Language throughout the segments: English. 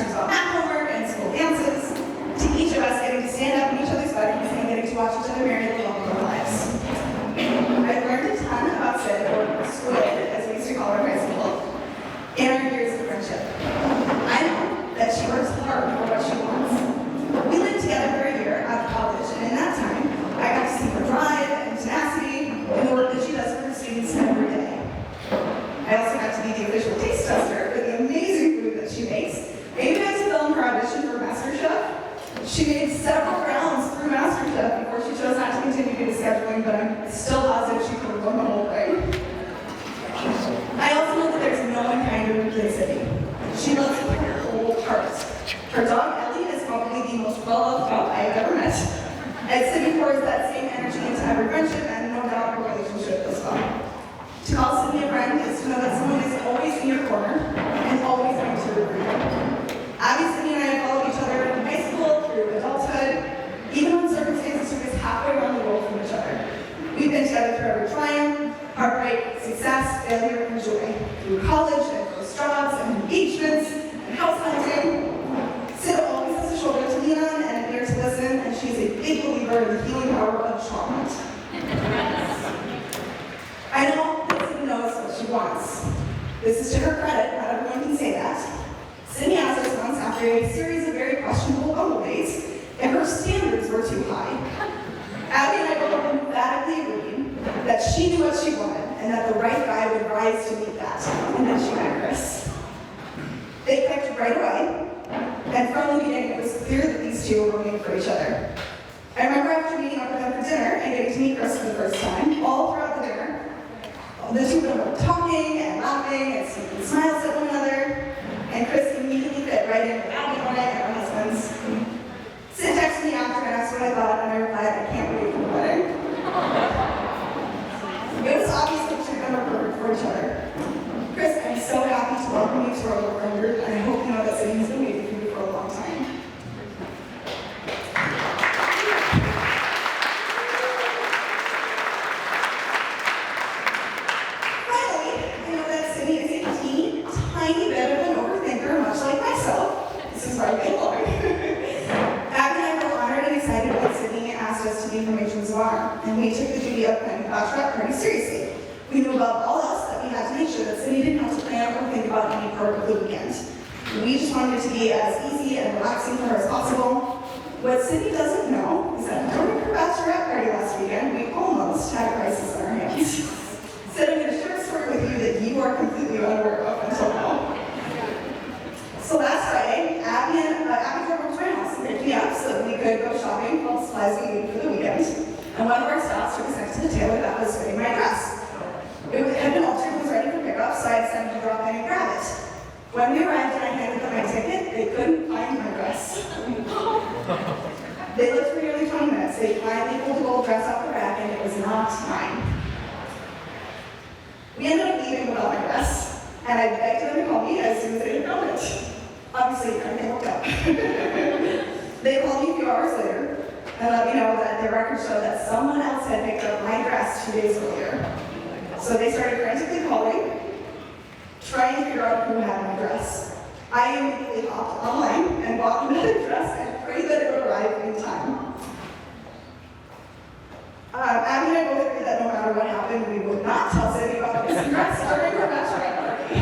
questions about math homework and school dances, to each of us getting to stand up in each other's buddies and getting to watch each other marry the love of our lives. I've learned a ton about Sid, or Squid, as we used to call her in high school, in our years of friendship. I know that she works hard for what she wants. We lived together for a year out of college, and in that time, I got to see her drive and tenacity and the work that she does for her students every day. I also got to be the official taste tester for the amazing food that she makes. I even got to film her audition for MasterChef. She made several rounds through MasterChef before she chose not to continue to do the scheduling, but I'm still positive she could have won the whole thing. I also know that there's no one kinder than Kelsie. She loves it with her whole heart. Her dog Ellie is probably the most well-loved pup I have ever met. And Sydney pours that same energy into every friendship and no doubt her relationship as well. To call Sydney a friend is to know that someone is always in your corner and always going to root for you. Abby, Sydney, and I have followed each other from high school through adulthood, even when circumstances took us halfway around the world from each other. We've been together through every triumph, heartbreak, success, failure, and joy. Through college and first jobs and engagements and house hunting. Sid always has a shoulder to lean on and an ear to listen, and she's a big believer in the healing power of trauma. I know that Sid knows what she wants. This is to her credit, not everyone can say that. Sydney asked us once after a series of very questionable bumble dates if her standards were too high. Abby and I both emphatically agreed that she knew what she wanted and that the right guy would rise to meet that, and then she met Chris. They clicked right away, and from the beginning it was clear that these two were made for each other. I remember after meeting up with them for dinner and getting to meet Chris for the first time, all throughout the dinner, the two of them were talking and laughing and sneaking smiles at one another, and Chris immediately fit right in with Abby on it and her husband's. Sid texted me after and asked what I thought, and I replied, I can't wait for the wedding. It was obvious that two of them were perfect for each other. Chris, I'm so happy to welcome you to our little friend group, and I hope you know that Sydney's been waiting for you for a long time. Finally, I know that Sydney is a teeny, tiny bit of an overthinker, much like myself. This is where I belong. Abby and I were honored and excited when Sydney asked us to be from Matrons of Honor, and we took the duty of planning the bachelorette party seriously. We knew above all else that we had to make sure that Sydney didn't have to plan or think about any part of the weekend. We just wanted it to be as easy and relaxing for her as possible. What Sydney doesn't know is that during her bachelorette party last weekend, we almost had a crisis on our hands. Sid, I'm going to share a story with you that you are completely unaware of until now. So last Friday, Abby drove over to my house and picked me up so that we could go shopping for all the supplies we needed for the weekend. And one of our stops took us next to the tailor that was fitting my dress. It had been altered and was ready for pickup, so I decided to drop in and grab it. When we arrived and I handed them my ticket, they couldn't find my dress. They looked for nearly 20 minutes. They finally pulled the gold dress off the rack, and it was not mine. We ended up leaving without my dress, and I begged them to call me as soon as they had found it. Obviously, everything worked out. They called me a few hours later and let me know that their records showed that someone else had picked up my dress 2 days earlier. So they started frantically calling, trying to figure out who had my dress. I immediately hopped online and bought another dress and prayed that it would arrive in time. Abby and I both agreed that no matter what happened, we would not tell Sydney about this dress during her bachelorette party.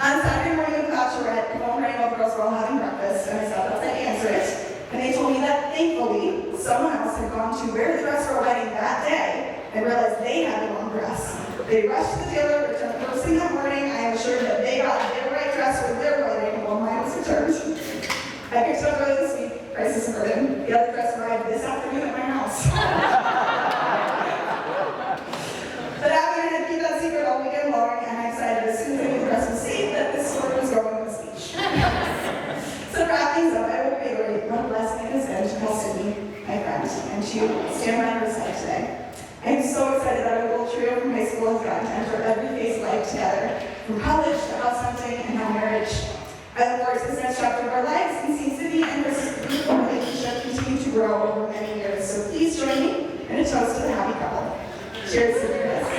On Saturday morning of the bachelorette, the phone rang while the girls were all having breakfast, and I stepped outside to answer it. And they told me that thankfully, someone else had gone to wear the dress for a wedding that day and realized they had the wrong dress. They rushed to the tailor, returned first thing that morning. I am assured that they got their right dress for their wedding while mine was returned. I picked it up early this week, crisis averted. The other dress arrived this afternoon at my house. But Abby and I had to keep that secret all weekend long, and I decided as soon as I knew the dress was safe that this story was going in the speech. So to wrap things up, I will reiterate what a blessing it has been to call Sydney my friend, and to stand by her side today. I'm so excited that our little trio from high school has gotten to enter every phase of life together, from college to house hunting and now marriage. I look forward to this next chapter of our lives and seeing Sydney and Chris's beautiful relationship continue to grow over many years. So please join me in a toast to the happy couple. Cheers to Chris.